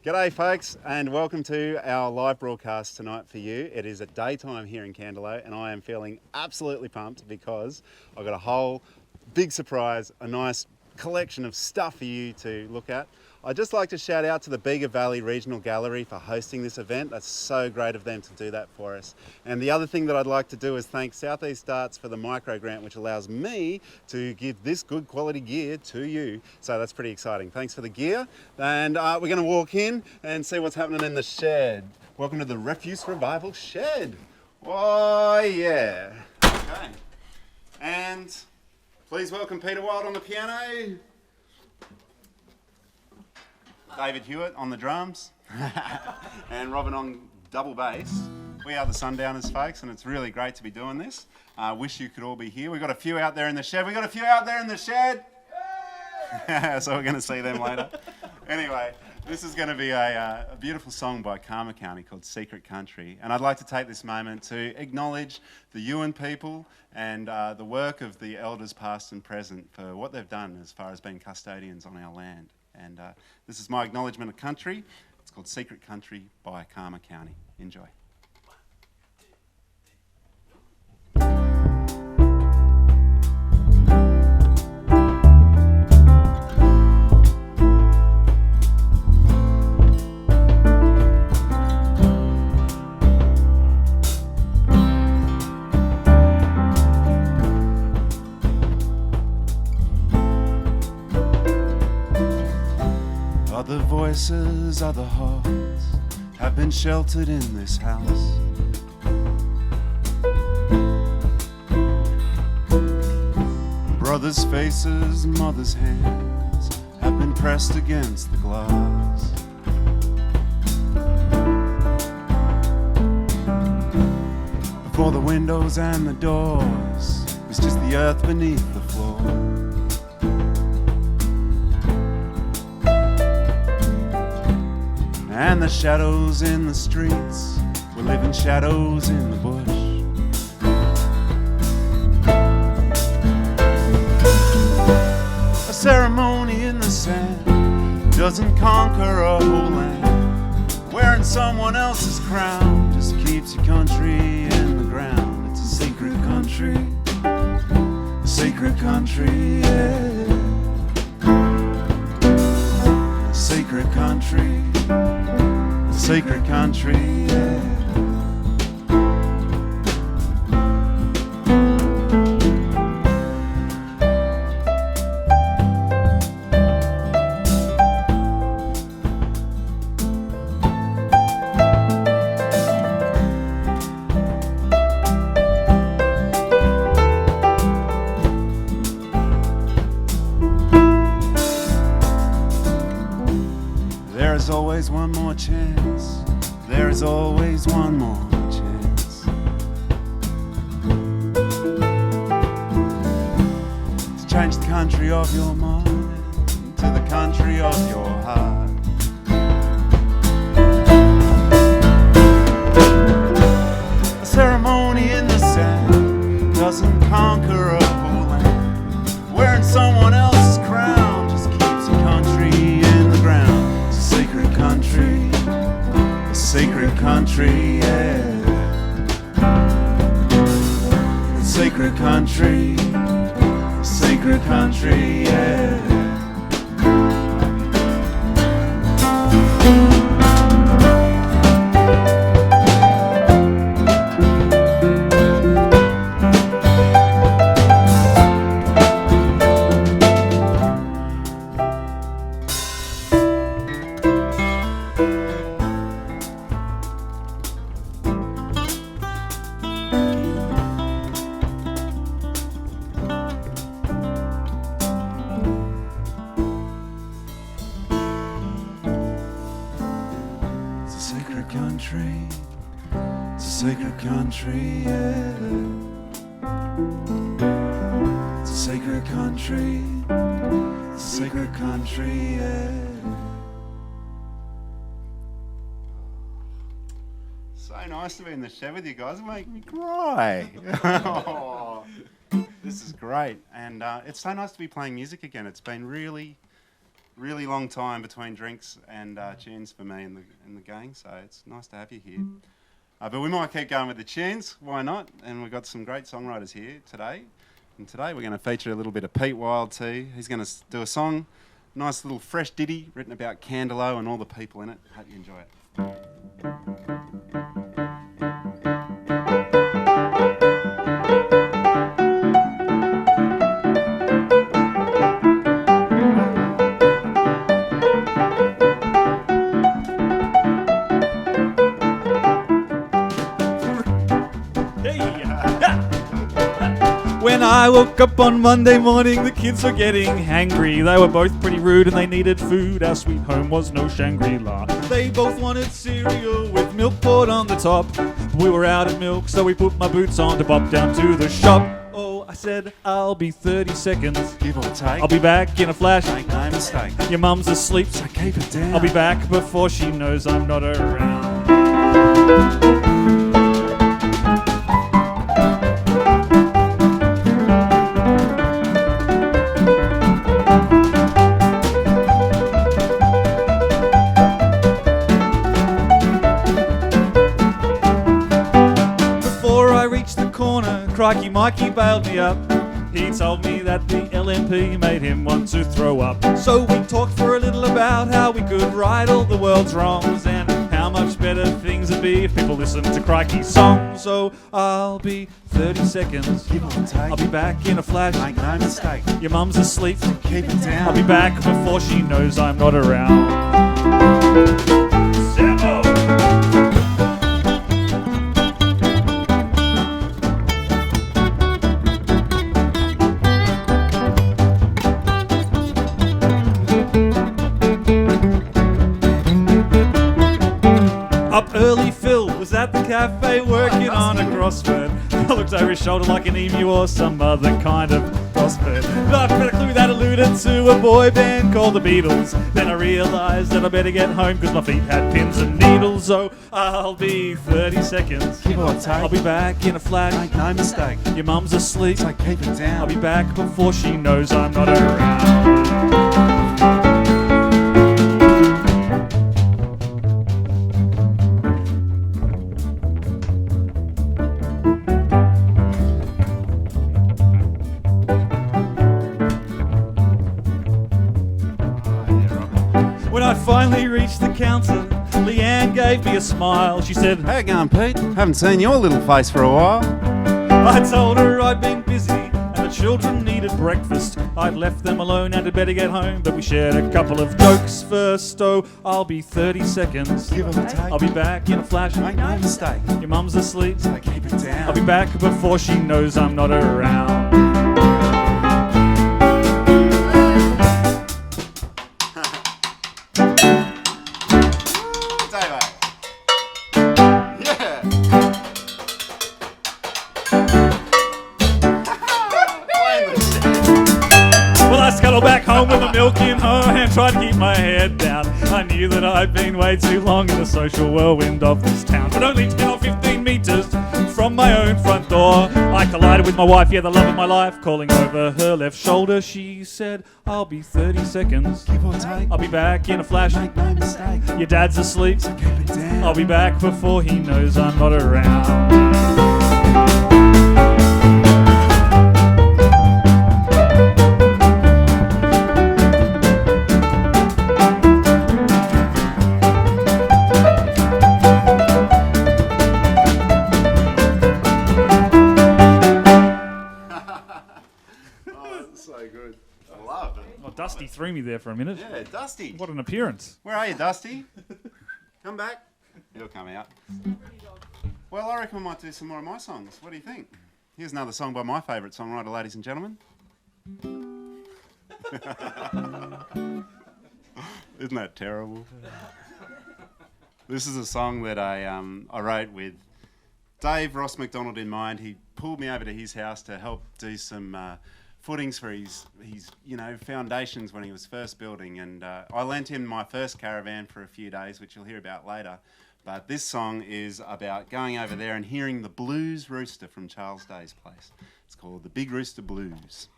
G'day folks, and welcome to our live broadcast tonight for you. It is at daytime here in Candelo, and I am feeling absolutely pumped because I've got a whole big surprise, a nice collection of stuff for you to look at. I'd just like to shout out to the Bega Valley Regional Gallery for hosting this event. That's so great of them to do that for us. And the other thing that I'd like to do is thank South East Arts for the micro grant, which allows me to give this good quality gear to you. So that's pretty exciting. Thanks for the gear. And we're going to walk in and see what's happening in the shed. Welcome to the Refuse Revival Shed. Oh yeah. Okay. And please welcome Peter Wild on the piano. David Hewitt on the drums, and Robyn on double bass. We are the Sundowners, folks, and it's really great to be doing this. Wish you could all be here. We've got a few out there in the shed. So we're going to see them later. Anyway, this is going to be a beautiful song by Karma County called Secret Country. And I'd like to take this moment to acknowledge the Yuin people and the work of the elders past and present for what they've done as far as being custodians on our land. And this is my acknowledgement of country. It's called Secret Country by Karma County. Enjoy. Other voices, other hearts have been sheltered in this house. Brothers' faces, mothers' hands have been pressed against the glass. Before the windows and the doors was just the earth beneath the floor. And the shadows in the streets were living shadows in the bush. A ceremony in the sand doesn't conquer a whole land. Wearing someone else's crown just keeps your country in the ground. It's a secret country, yeah. A secret country. Secret country, yeah. There is always one more chance. There is always one more chance to change the country of your mind to the country of your heart. A ceremony in the sand doesn't conquer a whole land. Wearing someone else's crown just keeps your country in the ground. It's a secret country. Secret country, yeah. Secret country, yeah. Country, yeah. It's a sacred country. It's a sacred country, yeah. So nice to be in the shed with you guys. It makes me cry. Oh, this is great, and it's so nice to be playing music again. It's been really really long time between drinks and tunes for me and the gang, so it's nice to have you here. But we might keep going with the tunes, why not? And we've got some great songwriters here today. And today we're going to feature a little bit of Pete Wild too. He's going to do a song, nice little fresh ditty written about Candelo and all the people in it. Hope you enjoy it. When I woke up on Monday morning, the kids were getting hangry. They were both pretty rude and they needed food. Our sweet home was no Shangri-La. They both wanted cereal with milk poured on the top. We were out of milk, so we put my boots on to bop down to the shop. Oh, I said, I'll be 30 seconds. Give or take. I'll be back in a flash. Make no mistake. Your mum's asleep, So keep it down. I'll be back before she knows I'm not around. Crikey Mikey bailed me up. He told me that the LNP made him want to throw up. So we talked for a little about how we could right all the world's wrongs and how much better things would be if people listened to Crikey's songs. So I'll be 30 seconds. Give or take. I'll be back in a flash. Make no mistake. Your mum's asleep. So keep it down. I'll be back before she knows I'm not around. Sammo! Up early, Phil was at the cafe working on a crossword. I looked over his shoulder like an emu or some other kind of crossword. But I got a clue that alluded to a boy band called the Beatles. Then I realised that I better get home because my feet had pins and needles. So I'll be 30 seconds. Give or take. I'll be back in a flash. Make no mistake. Your mum's asleep. So keep it down. I'll be back before she knows I'm not around. When I finally reached the counter, Leanne gave me a smile. She said, How you going, Pete? Haven't seen your little face for a while. I told her I'd been busy and the children needed breakfast. I'd left them alone and had better get home, but we shared a couple of jokes first. Oh, I'll be 30 seconds. Give or take. I'll be back in a flash. Make no mistake. Your mum's asleep. So keep it down. I'll be back before she knows I'm not around. Back home with the milk in her hand, tried to keep my head down. I knew that I'd been way too long in the social whirlwind of this town. But only 10 or 15 metres from my own front door, I collided with my wife, yeah, the love of my life. Calling over her left shoulder, she said, I'll be 30 seconds. Give or take. I'll be back in a flash. Make no mistake. Your dad's asleep. So keep it down. I'll be back before he knows I'm not around. So good. I love it. Oh, Dusty threw me there for a minute. Yeah, Dusty. What an appearance. Where are you, Dusty? Come back. He'll come out. Well, I reckon we might do some more of my songs. What do you think? Here's another song by my favourite songwriter, ladies and gentlemen. Isn't that terrible? This is a song that I wrote with Dave Ross McDonald in mind. He pulled me over to his house to help do some footings for his foundations when he was first building, and I lent him my first caravan for a few days, which you'll hear about later. But this song is about going over there and hearing the blues rooster from Charles Day's place. It's called The Big Rooster Blues.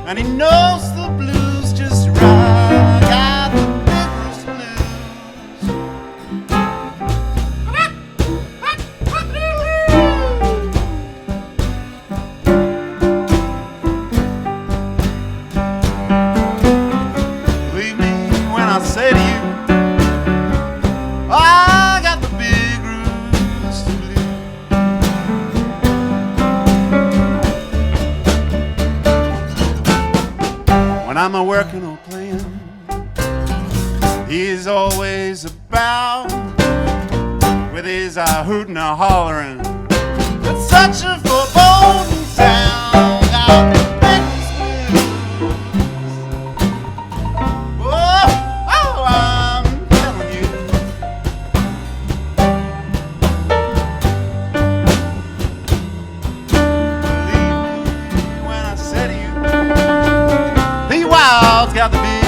and he knows the blues just right. Got the big blues. Believe me when I say to you, I got the big blues to blues. When I'm a working or playing, he's always about with his hooting or hollering. It's such a foreboding sound. Got the big blues. Oh, I'm telling you. Believe me when I say to you, the wild's got the big blues.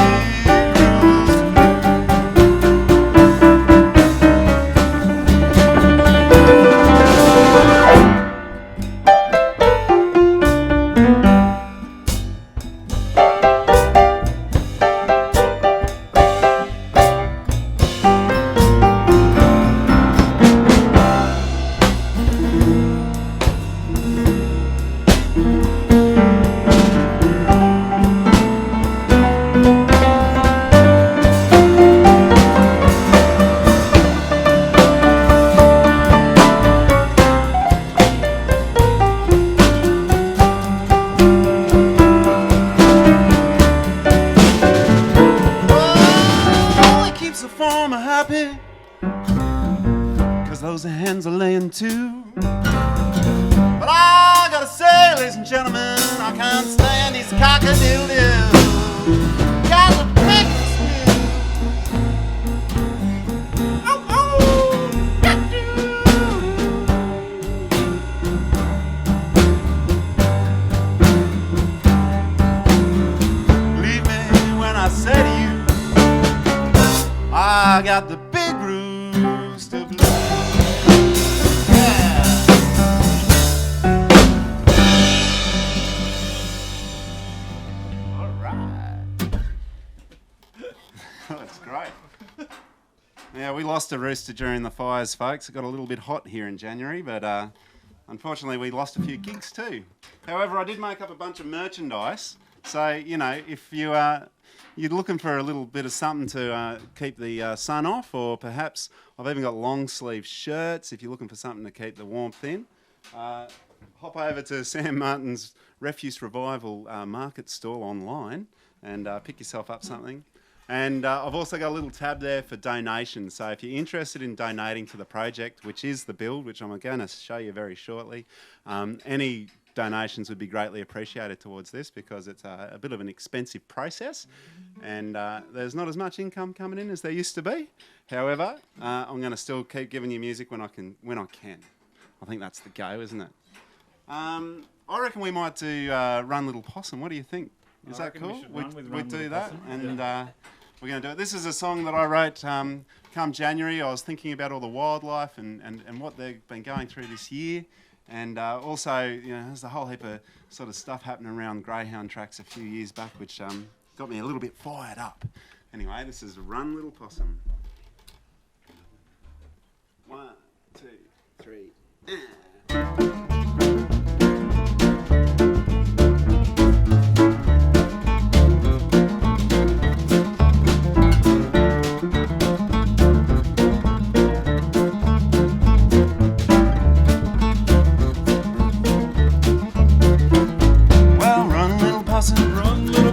Too. But I gotta say, ladies and gentlemen, I can't stand these cock-a-doodle-doo. Got the biggest news. Oh, oh, believe me when I say to you, I got the big roots to blue. That's great. Yeah, we lost a rooster during the fires, folks. It got a little bit hot here in January, but unfortunately we lost a few gigs too. However, I did make up a bunch of merchandise. So, you know, if you're looking for a little bit of something to keep the sun off, or perhaps I've even got long sleeve shirts if you're looking for something to keep the warmth in, hop over to Sam Martin's Refuse Revival market stall online and pick yourself up something. And I've also got a little tab there for donations. So if you're interested in donating to the project, which is the build, which I'm going to show you very shortly, any donations would be greatly appreciated towards this, because it's a bit of an expensive process, and there's not as much income coming in as there used to be. However, I'm going to still keep giving you music when I can. I think that's the go, isn't it? I reckon we might do Run Little Possum. What do you think? Is that cool? We do that, and we're going to do it. This is a song that I wrote come January. I was thinking about all the wildlife and what they've been going through this year. And also, you know, there's a whole heap of sort of stuff happening around greyhound tracks a few years back, which got me a little bit fired up. Anyway, this is Run Little Possum. 1, 2, 3.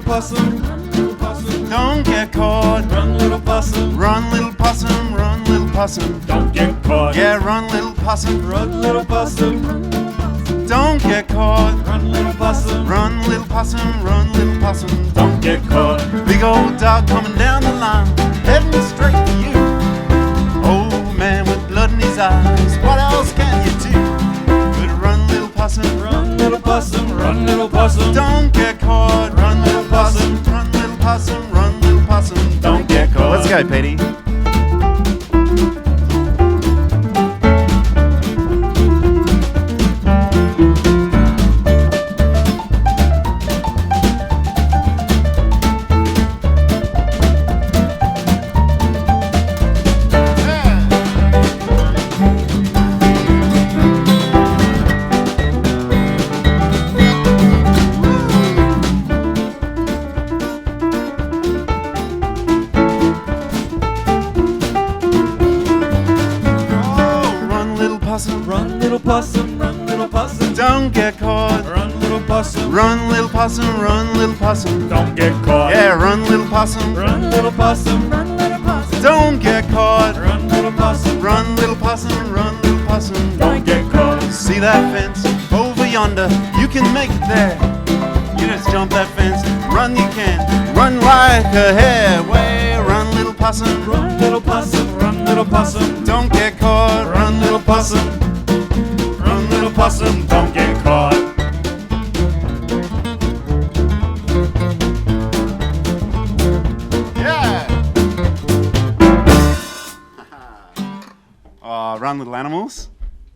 Possum, don't get caught. Run, little possum. Run, little possum. Run, little possum. Don't get caught. Yeah, run, little possum. Run, little possum. Don't get caught. Run, little possum. Run, little possum. Run, little possum. Don't get caught. Big old dog coming down the line, heading straight for you. Old man with blood in his eyes. What else can you do? But run, little possum. Run, little possum. Run, little possum. Don't get caught. Run, little possum. Run, little possum. Run, little possum. Don't get caught. Let's go, Petey. possum, run, little possum. Don't get caught. Run, little possum. Run, little possum, run, little possum. Don't get caught. Yeah, run, little possum. Run, little possum. Run, little possum. Don't get caught. Run, little possum. Run, little possum, run, little possum. Don't get caught. See that fence over yonder? You can make it there. You just jump that fence, run you can. Run like a hare. Way, run, little possum. Run, little possum. Run, little possum. Don't get caught. Run, little possum. Run, little possum. Don't get caught. Oh, run, little animals.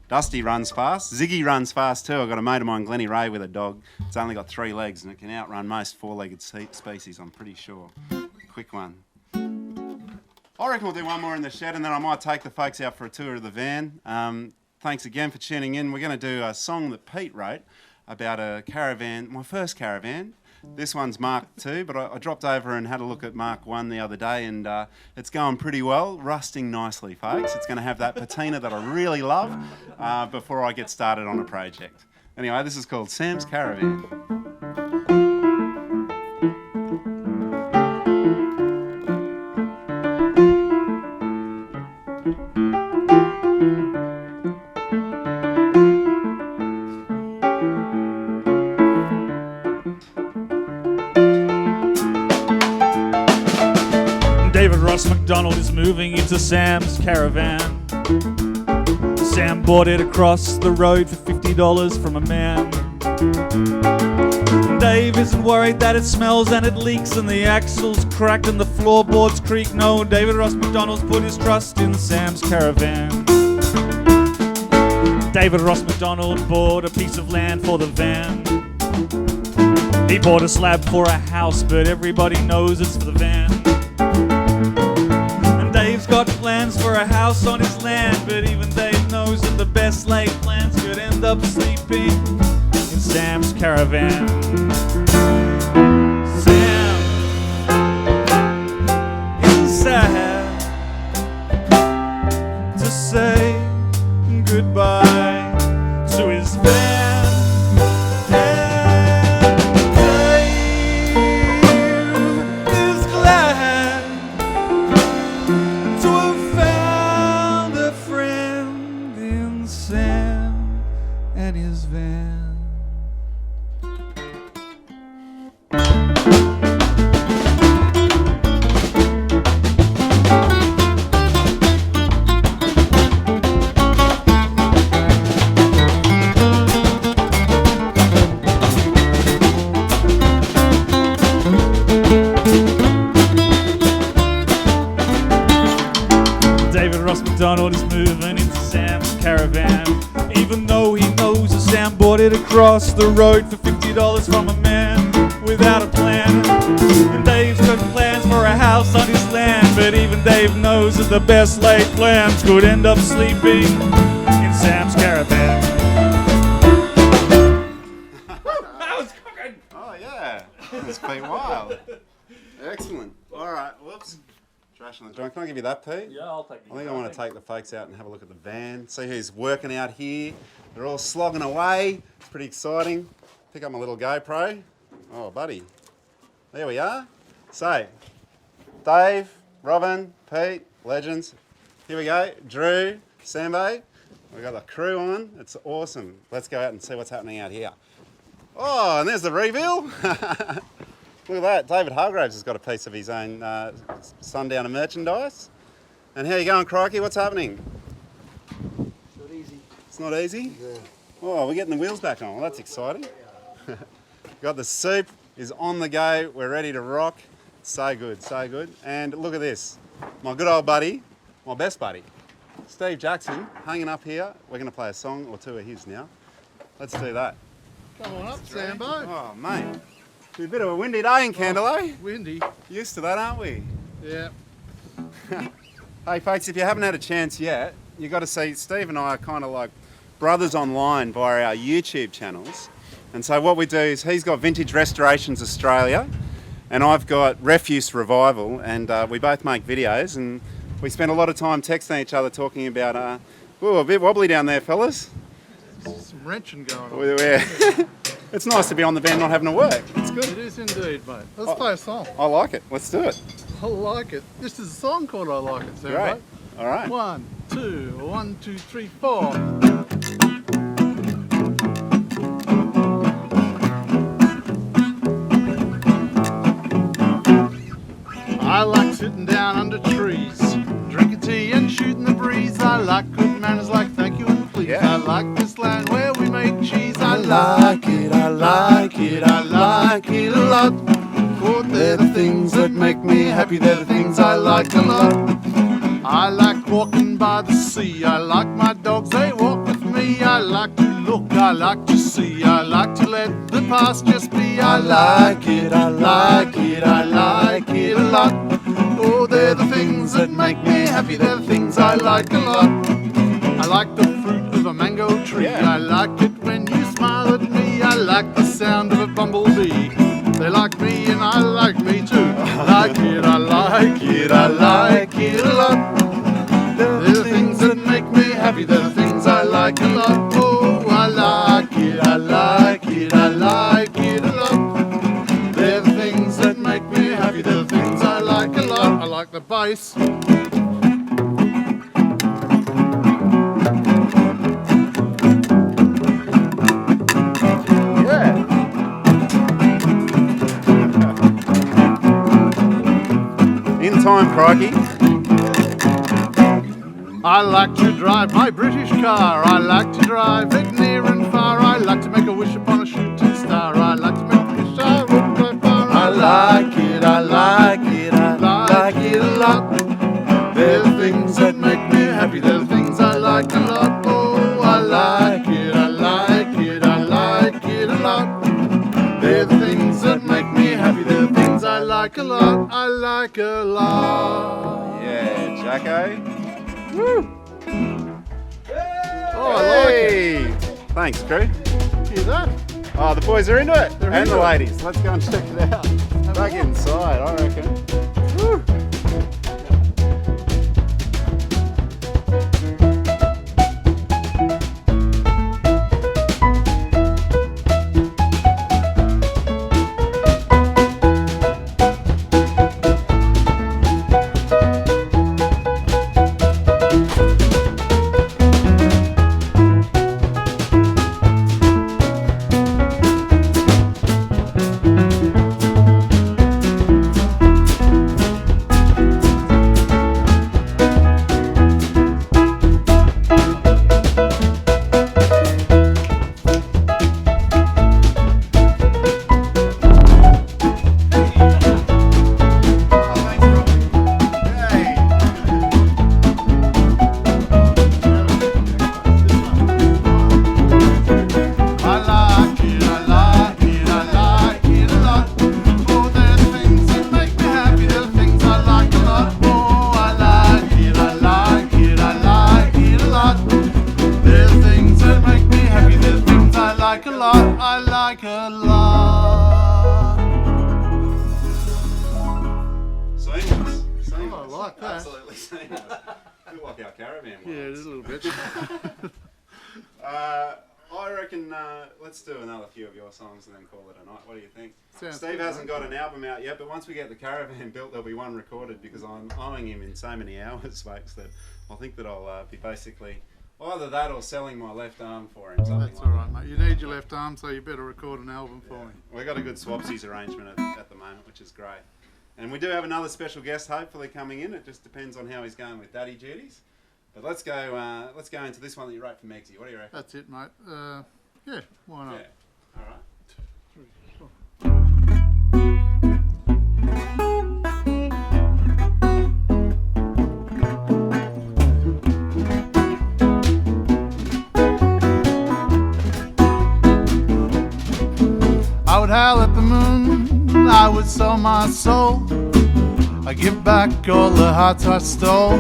Dusty runs fast. Ziggy runs fast too. I've got a mate of mine, Glennie Ray, with a dog. It's only got 3 legs and it can outrun most 4-legged species, I'm pretty sure. Quick one. I reckon we'll do one more in the shed and then I might take the folks out for a tour of the van. Thanks again for tuning in. We're going to do a song that Pete wrote about a caravan, my first caravan. This one's Mark 2, but I dropped over and had a look at Mark 1 the other day and it's going pretty well, rusting nicely, folks. It's going to have that patina that I really love before I get started on a project. Anyway, this is called Sam's Caravan. David Ross McDonald is moving into Sam's caravan. Sam bought it across the road for $50 from a man. Dave isn't worried that it smells and it leaks and the axle's cracked and the floorboards creak. No, David Ross McDonald's put his trust in Sam's caravan. David Ross McDonald bought a piece of land for the van. He bought a slab for a house, but everybody knows it's for the van. Dave's got plans for a house on his land, but even Dave knows that the best laid plans could end up sleeping in Sam's caravan. Sam isn't sad to say goodbye to his van. McDonald is moving into Sam's caravan, even though he knows that Sam bought it across the road for $50 from a man without a plan. And Dave's got plans for a house on his land, but even Dave knows that the best laid plans could end up sleeping in Sam's caravan. That was good. Oh yeah, that's Pete Wild. Excellent. All right, whoops. Trash on the joint. Can I give you that, Pete? Yeah, I'll take it. I think I want to take the folks out and have a look at the van, see who's working out here. They're all slogging away. It's pretty exciting. Pick up my little GoPro. Oh, buddy. There we are. So, Dave, Robyn, Pete, legends. Here we go. Drew, Sambo. We've got the crew on. It's awesome. Let's go out and see what's happening out here. Oh, and there's the reveal. Look at that. David Hargraves has got a piece of his own Sundowner merchandise. And how you going, Crikey? What's happening? It's not easy. It's not easy? Yeah. Oh, we're getting the wheels back on. Well, that's exciting. Got the soup is on the go. We're ready to rock. So good, so good. And look at this. My good old buddy, my best buddy, Steve Jackson, hanging up here. We're going to play a song or two of his now. Let's do that. Come on up, Sambo. Oh, mate. It's a bit of a windy day in Candelo. Windy. Used to that, aren't we? Yeah. Hey, folks, if you haven't had a chance yet, you've got to see Steve and I are kind of like brothers online via our YouTube channels. And so what we do is he's got Vintage Restorations Australia and I've got Refuse Revival, and we both make videos and we spend a lot of time texting each other talking about, a bit wobbly down there, fellas. some wrenching going on. It's nice to be on the van not having to work. It's good. It is indeed, mate. Let's play a song. I like it. Let's do it. I like it. This is a song called I Like It, Sam. Great. All right. 1, 2, 1, 2, 3, 4. I like sitting down under trees, drinking tea and shooting the breeze. I like good manners like thank you and please. Yeah. I like this land where we make cheese. I like it, I like it, I like it a lot. For they're the things that make me happy, they're the things I like a lot. I like walking by the sea, I like my dogs, they walk with me. I like to look, I like to see, I like to let the past just be. I like it, I like it, I like it a lot. Oh, they're the things that make me happy, they're the things I like a lot. I like the fruit of a mango tree, Yeah. I like it when you smile at me. I like the sound of a bumblebee, they like me and I like me too. I like it, I like it, I like it a lot. They're the things that make me happy, they're the things I like a lot. Oh, I like it, I like it, I like it a lot. They're the things that make me happy, they're the things I like a lot. I like the bass. Yeah. In time, crikey. I like to drive my British car, I like to drive it near and far. I like to make a wish upon a shooting star, I like to make a wish I would go far. I like it, I like it, I like it a lot. They're the things that make me happy, they're the things I like a lot. Oh, I like it, I like it, I like it a lot. They're the things that make me happy, they're the things I like a lot. I like a lot. Yeah, Jacko. Woo! Oh, I like it. Hey! Thanks, crew. Hear that? Oh, the boys are into it. They're And into the it. ladies. Let's go and check it out. Back inside, I reckon. Woo! like that. Absolutely seamless. Feel like our caravan was. Yeah, it is a little bit. I reckon let's do another few of your songs and then call it a night. What do you think? Sounds Steve good, hasn't mate. got an album out yet, but once we get the caravan built, there'll be one recorded because I'm owing him in so many hours, folks, that I think that I'll be basically either that or selling my left arm for him. Something That's like all right, mate. You need your left arm, so you better record an album for me. We've got a good swapsies arrangement at the moment, which is great. And we do have another special guest hopefully coming in. It just depends on how he's going with daddy duties. But let's go into this one that you wrote for Megsy. What do you reckon? That's it, mate. Yeah, why not? Yeah. All right. I would howl at the moon, I would sell my soul, I give back all the hearts I stole.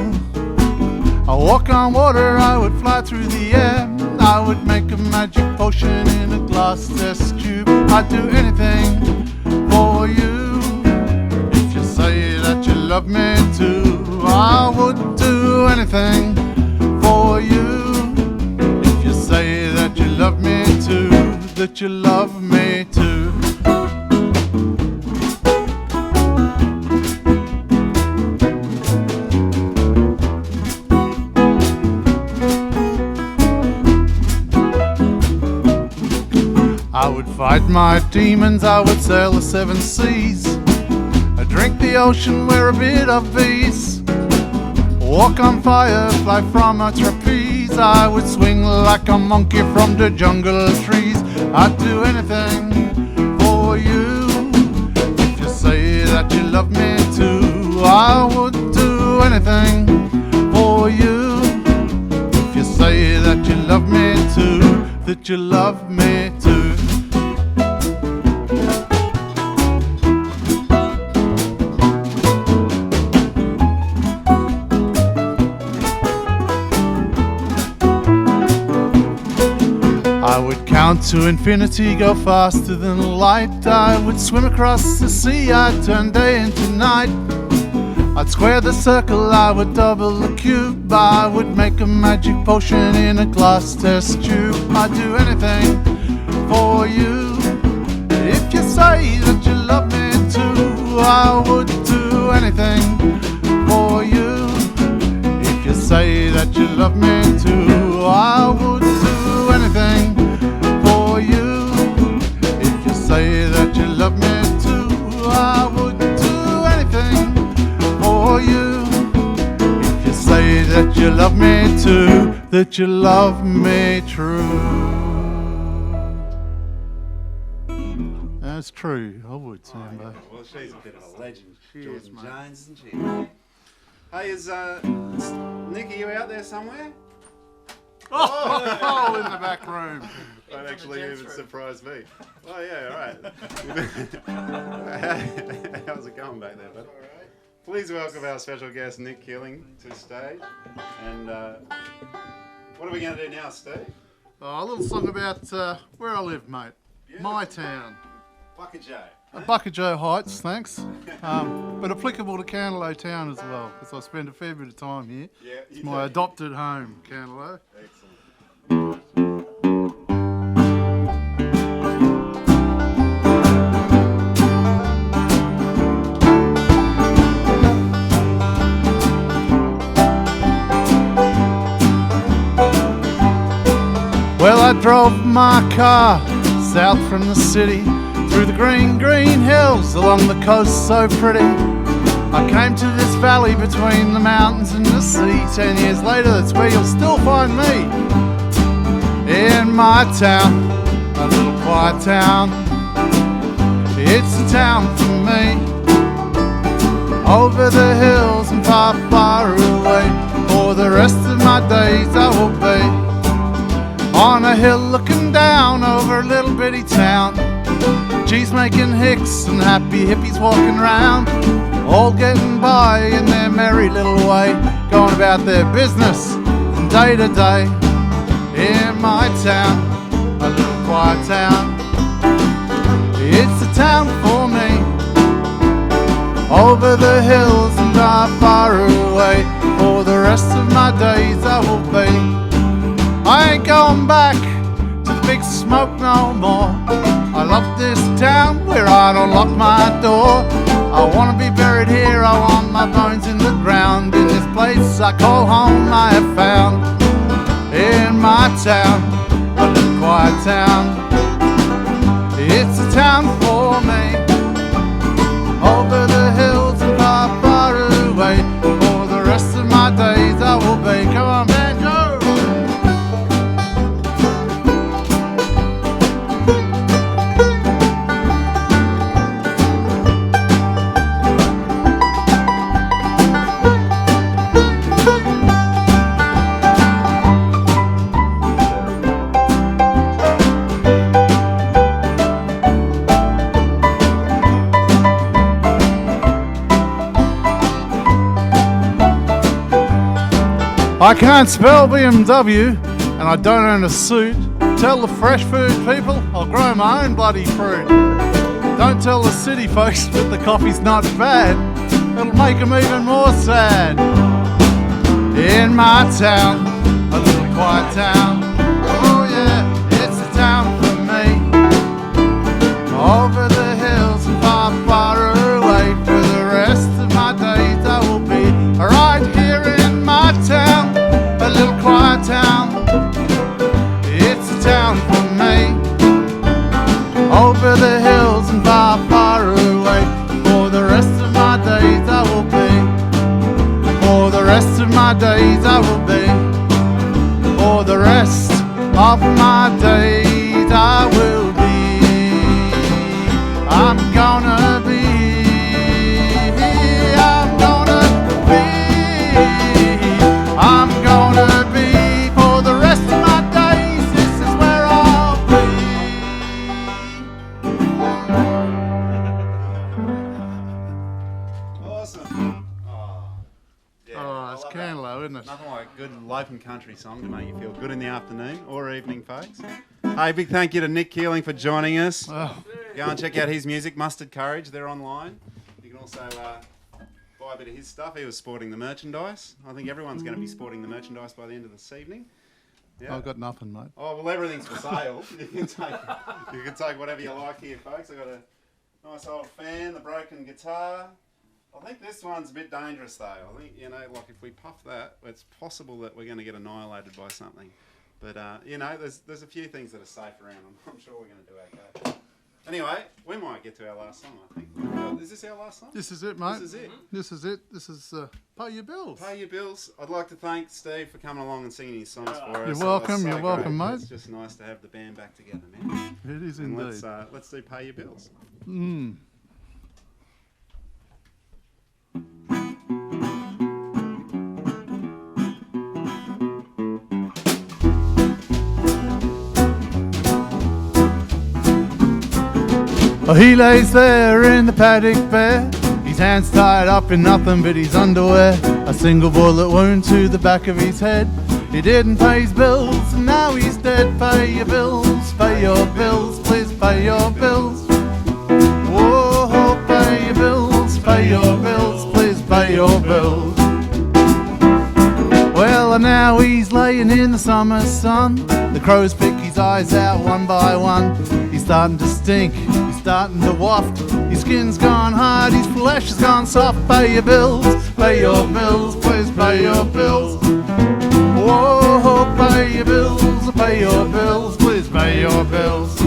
I walk on water, I would fly through the air, I would make a magic potion in a glass test tube. I'd do anything for you, if you say that you love me too. I would do anything for you, if you say that you love me that you love me too. I would fight my demons, I would sail the seven seas, I'd drink the ocean, wear a bit of bees, walk on fire, fly from a trapeze. I would swing like a monkey from the jungle trees. I'd do anything for you. If you say that you love me too, I would do anything for you. If you say that you love me too, that you love me too. I would count to infinity, go faster than light. I would swim across the sea, I'd turn day into night. I'd square the circle, I would double the cube. I would make a magic potion in a glass test tube. I'd do anything for you. If you say that you love me too, I would do anything for you. If you say that you love me too, I would do anything for you. If you say that you love me too, I would do anything for you. If you say that you love me too, that you love me true. That's true, I would, Sambo. Well, she's a bit of a legend. Cheers, Jordan mate. Jones, isn't she? Hey, is Nick, are you out there somewhere? Oh, in the back room. That actually even surprised me. Oh yeah, all right. How's it going back there, bud? Please welcome our special guest, Nick Keeling, to stage. And what are we going to do now, Steve? Oh, a little song about where I live, mate. Yeah. My town. Bucket Joe. Bucket Joe Heights, thanks. But applicable to Candelo Town as well, because I spend a fair bit of time here. Yeah, It's my adopted home, Candelo. Excellent. Well, I drove my car south from the city, through the green, green hills along the coast so pretty. I came to this valley between the mountains and the sea. 10 years later, that's where you'll still find me. In my town, a little quiet town. It's a town for me. Over the hills and far, far away. For the rest of my days I will be on a hill looking down over a little bitty town. Cheese making hicks and happy hippies walking round, all getting by in their merry little way, going about their business from day to day. In my town, a little quiet town, it's a town for me. Over the hills and far away, for the rest of my days I will be. I ain't going back to the big smoke no more. I love this town where I don't lock my door. I wanna be buried here, I want my bones in the ground. In this place I call home I have found. In my town, a little quiet town, it's a town for me. Over the hills and far, far away, for the rest of my days I will be. Come on, Banjo! I can't spell BMW and I don't own a suit. Tell the fresh food people I'll grow my own bloody fruit. Don't tell the city folks that the coffee's not bad. It'll make them even more sad. In my town, a little quiet town. Oh yeah, it's a town for me. over the hills and far, far away. For the rest of my days I will be. For the rest of my days I will be. For the rest of my days I will be. I'm gonna be. I'm gonna be. I'm gonna be. For the rest of my days, this is where I'll be. Awesome. Yeah, Oh, I it's love Canelo, isn't that. it? Nothing like a good local country song to make you feel good in the afternoon or evening, folks. Hey, big thank you to Nick Keeling for joining us. Oh, Go and check out his music, Mustard Courage. They're online. You can also buy a bit of his stuff. He was sporting the merchandise. I think everyone's going to be sporting the merchandise by the end of this evening. Yeah. I've got nothing, mate. Oh, well, everything's for sale. You can take whatever you like here, folks. I've got a nice old fan, the broken guitar. I think this one's a bit dangerous, though. I think, like if we puff that, it's possible that we're going to get annihilated by something. But, there's a few things that are safe around. I'm sure we're going to do okay. Anyway, we might get to our last song, I think. Is this our last song? This is it, mate. This is it. This is it. This is Pay Your Bills. Pay your bills. I'd like to thank Steve for coming along and singing his songs for us. You're That welcome, was so you're welcome, great. mate. It's just nice to have the band back together, man. It is And indeed. let's do Pay Your Bills. Oh, he lays there in the paddock bare, his hands tied up in nothing but his underwear. A single bullet wound to the back of his head. He didn't pay his bills and now he's dead. Pay your bills, pay your bills, please pay your bills. Whoa, pay your bills, pay your bills, please pay your bills. Well, and now he's laying in the summer sun. The crows pick his eyes out one by one. He's starting to stink, he's starting to waft. His skin's gone hard, his flesh has gone soft. Pay your bills, please pay your bills. Whoa, pay your bills, please pay your bills.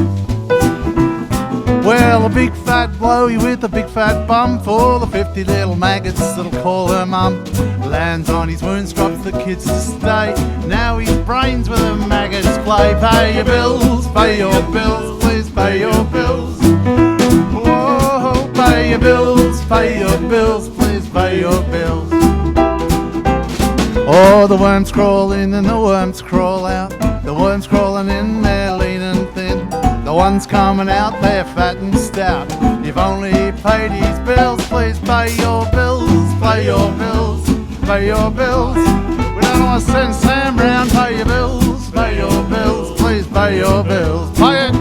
Well, a big fat blowy with a big fat bum full of 50 little maggots that'll call her mum. Lands on his wounds, drops the kids to stay. Now his brains with the maggots play. Pay your bills, please pay your bills. Whoa, pay your bills, please pay your bills. Oh, the worms crawl in and the worms crawl out. The worms crawling in, they're lean and thin. The ones coming out, they're fat and stout. You've only paid his bills, please pay your bills, pay your bills, pay your bills. We don't want to send Sam round, pay your bills, please pay your bills. Pay it.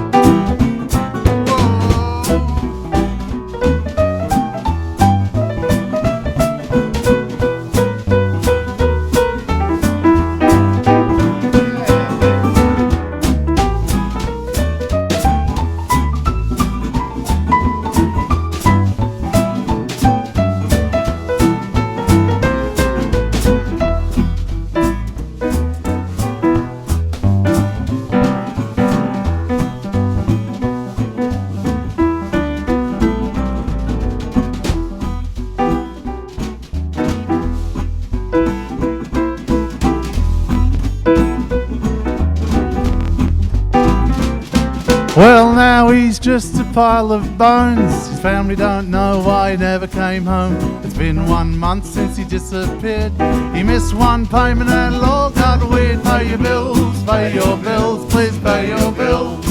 Well, now he's just a pile of bones. His family don't know why he never came home. It's been 1 month since he disappeared. He missed one payment and Lord got weird. Pay your bills, please pay your bills.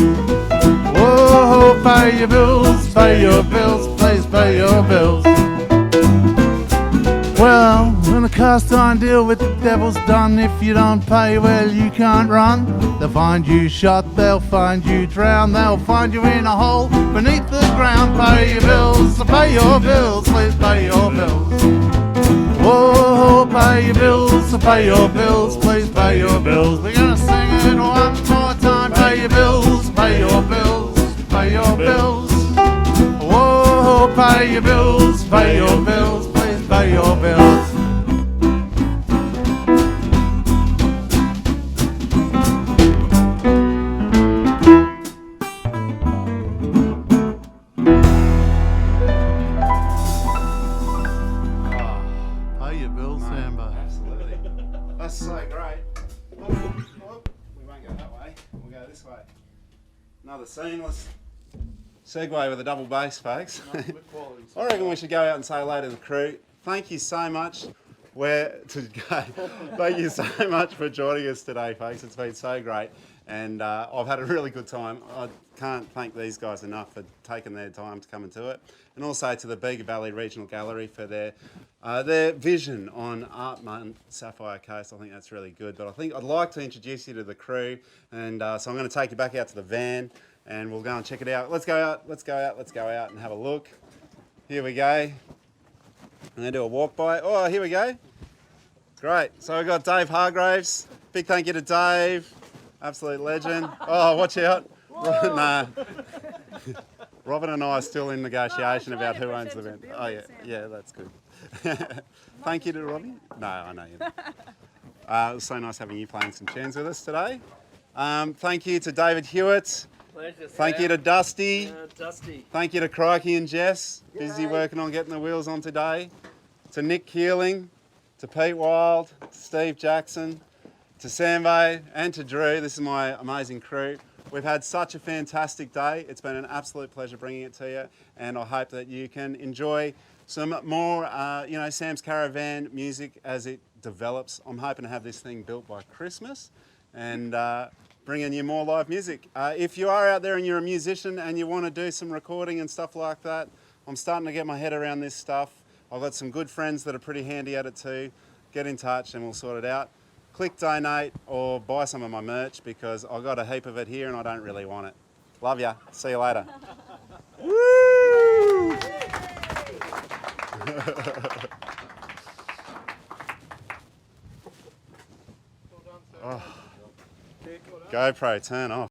Whoa, pay your bills, please pay your bills. Well, when the cast iron deal with the devil's done, if you don't pay, well, you can't run. They'll find you shot, they'll find you drowned, they'll find you in a hole beneath the ground. Pay your bills, please pay your bills. Whoa, pay your bills, please pay your bills. We're gonna sing it one more time. Pay your bills, pay your bills. Whoa, pay your bills, please pay your bills. seamless segue with a double bass, folks. I reckon we should go out and say hello to the crew. Thank you so much. Thank you so much for joining us today, folks. It's been so great, and I've had a really good time. I can't thank these guys enough for taking their time to come and do it, and also to the Bega Valley Regional Gallery for their vision on Art Month Sapphire Coast. I think that's really good. But I think I'd like to introduce you to the crew, and so I'm going to take you back out to the van, and we'll go and check it out. Let's go out and have a look. Here we go. I'm going to do a walk by. Oh, here we go. Great. So we've got Dave Hargraves. Big thank you to Dave. Absolute legend. Oh, watch out. Nah. Robyn and I are still in negotiation about who owns the van. Oh, yeah. Yeah, that's good. Thank you to Robyn. No, I know you. It was so nice having you playing some tunes with us today. Thank you to David Hewitt. Pleasure, Thank you to Dusty. Dusty. Thank you to Crikey and Jess. Busy working on getting the wheels on today. To Nick Keeling. To Pete Wild. To Steve Jackson. To Sambo and to Drew. This is my amazing crew. We've had such a fantastic day. It's been an absolute pleasure bringing it to you, and I hope that you can enjoy some more, Sam's Caravan music as it develops. I'm hoping to have this thing built by Christmas, and bringing you more live music. If you are out there and you're a musician and you want to do some recording and stuff like that, I'm starting to get my head around this stuff. I've got some good friends that are pretty handy at it too. Get in touch and we'll sort it out. Click donate or buy some of my merch because I've got a heap of it here and I don't really want it. Love ya. See you later. Woo! Oh. GoPro, turn off.